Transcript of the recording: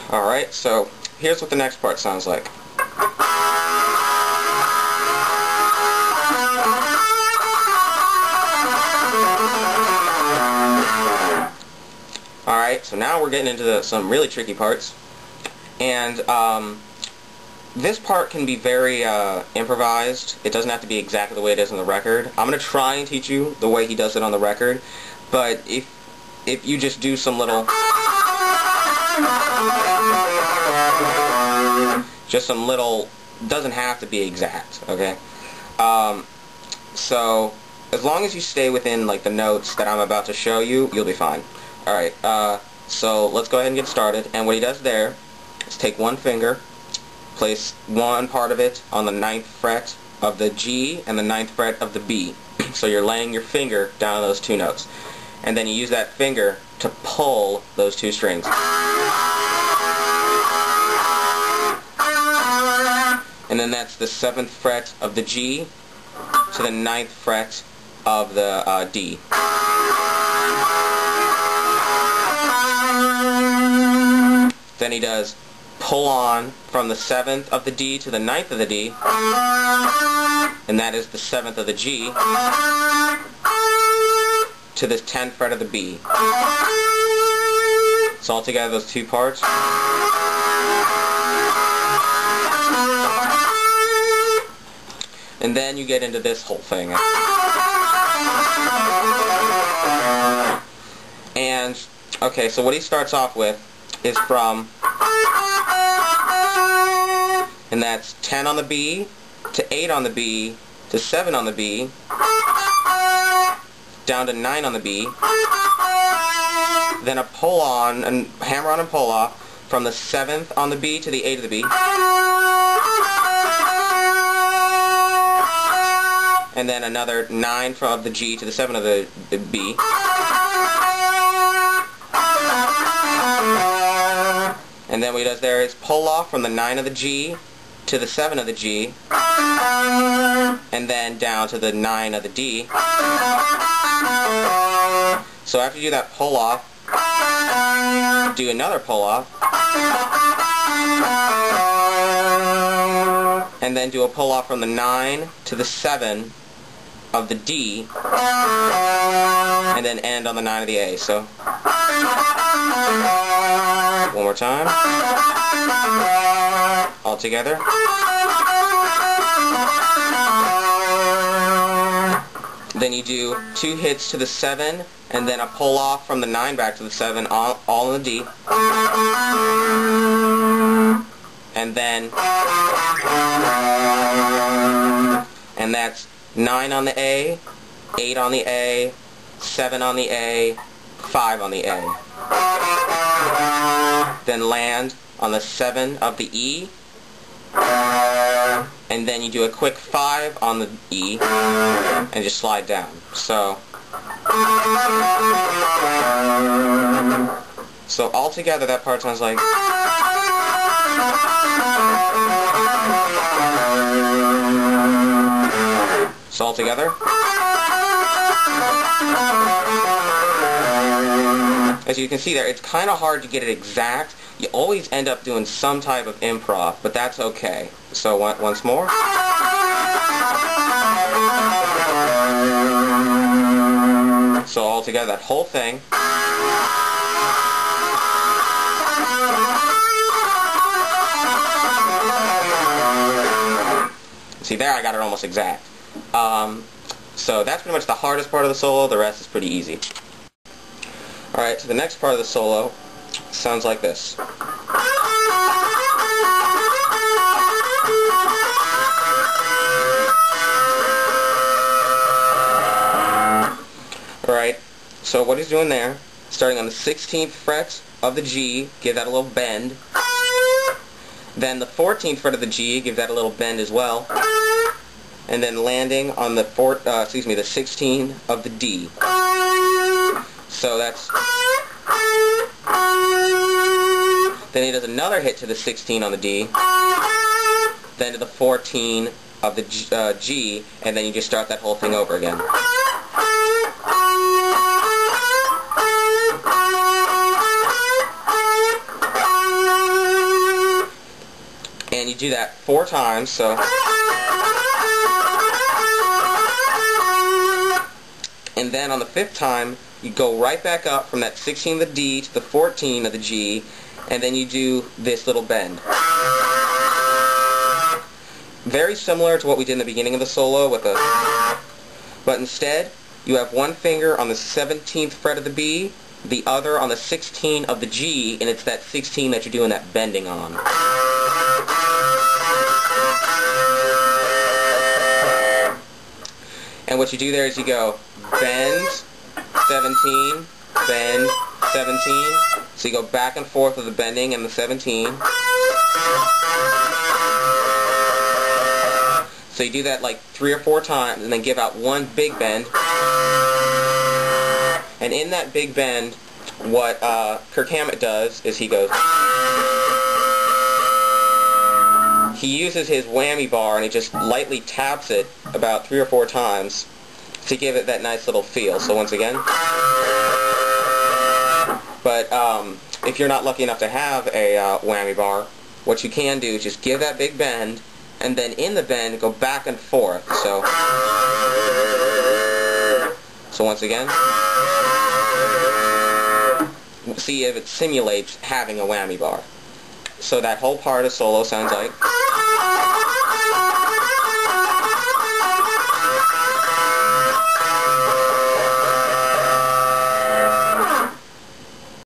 Alright, so here's what the next part sounds like. Alright, so now we're getting into some really tricky parts. And this part can be very improvised. It doesn't have to be exactly the way it is on the record. I'm going to try and teach you the way he does it on the record. But if you just do some little... doesn't have to be exact, okay? So, as long as you stay within, like, the notes that I'm about to show you, you'll be fine. Alright, so let's go ahead and get started. And what he does there is take one finger, place one part of it on the 9th fret of the G and the 9th fret of the B. So you're laying your finger down on those two notes. And then you use that finger to pull those two strings. And then that's the 7th fret of the G to the 9th fret of the D. Then he does pull on from the 7th of the D to the 9th of the D, and that is the 7th of the G, to the 10th fret of the B. So altogether those two parts. And then you get into this whole thing. And, okay, so what he starts off with is from, and that's 10 on the B, to 8 on the B, to 7 on the B, down to 9 on the B, then a pull on, and hammer on and pull off, from the 7th on the B to the 8th of the B, and then another 9 from the G to the 7 of the B, and then what he does there is pull off from the 9 of the G to the 7 of the G, and then down to the 9 of the D. So after you do that pull off, do another pull off, and then do a pull off from the 9 to the 7 of the D, and then end on the 9 of the A. So one more time, all together. Then you do 2 hits to the 7, and then a pull off from the 9 back to the 7, all in the D. And then, and that's 9 on the A, 8 on the A, 7 on the A, 5 on the A. Then land on the 7 of the E, and then you do a quick 5 on the E, and just slide down. So altogether that part sounds like... So altogether, as you can see there, it's kind of hard to get it exact. You always end up doing some type of improv, but that's okay. So once more. So altogether, that whole thing. See there, I got it almost exact. So that's pretty much the hardest part of the solo. The rest is pretty easy. Alright, so the next part of the solo sounds like this. Alright, so what he's doing there, starting on the 16th fret of the G, give that a little bend. Then the 14th fret of the G, give that a little bend as well. And then landing on the 16 of the D. So that's... Then he does another hit to the 16 on the D, then to the 14 of the G, and then you just start that whole thing over again. do that 4 times, so... And then on the 5th time, you go right back up from that 16 of the D to the 14 of the G, and then you do this little bend. Very similar to what we did in the beginning of the solo with a... But instead, you have one finger on the 17th fret of the B, the other on the 16 of the G, and it's that 16 that you're doing that bending on. And what you do there is you go bend, 17, bend, 17. So you go back and forth with the bending and the 17. So you do that like 3 or 4 times, and then give out one big bend. And in that big bend, what Kirk Hammett does is he goes... He uses his whammy bar and he just lightly taps it about 3 or 4 times to give it that nice little feel. So once again... But if you're not lucky enough to have a whammy bar, what you can do is just give that big bend, and then in the bend, go back and forth. So once again, see if it simulates having a whammy bar. So that whole part of solo sounds like...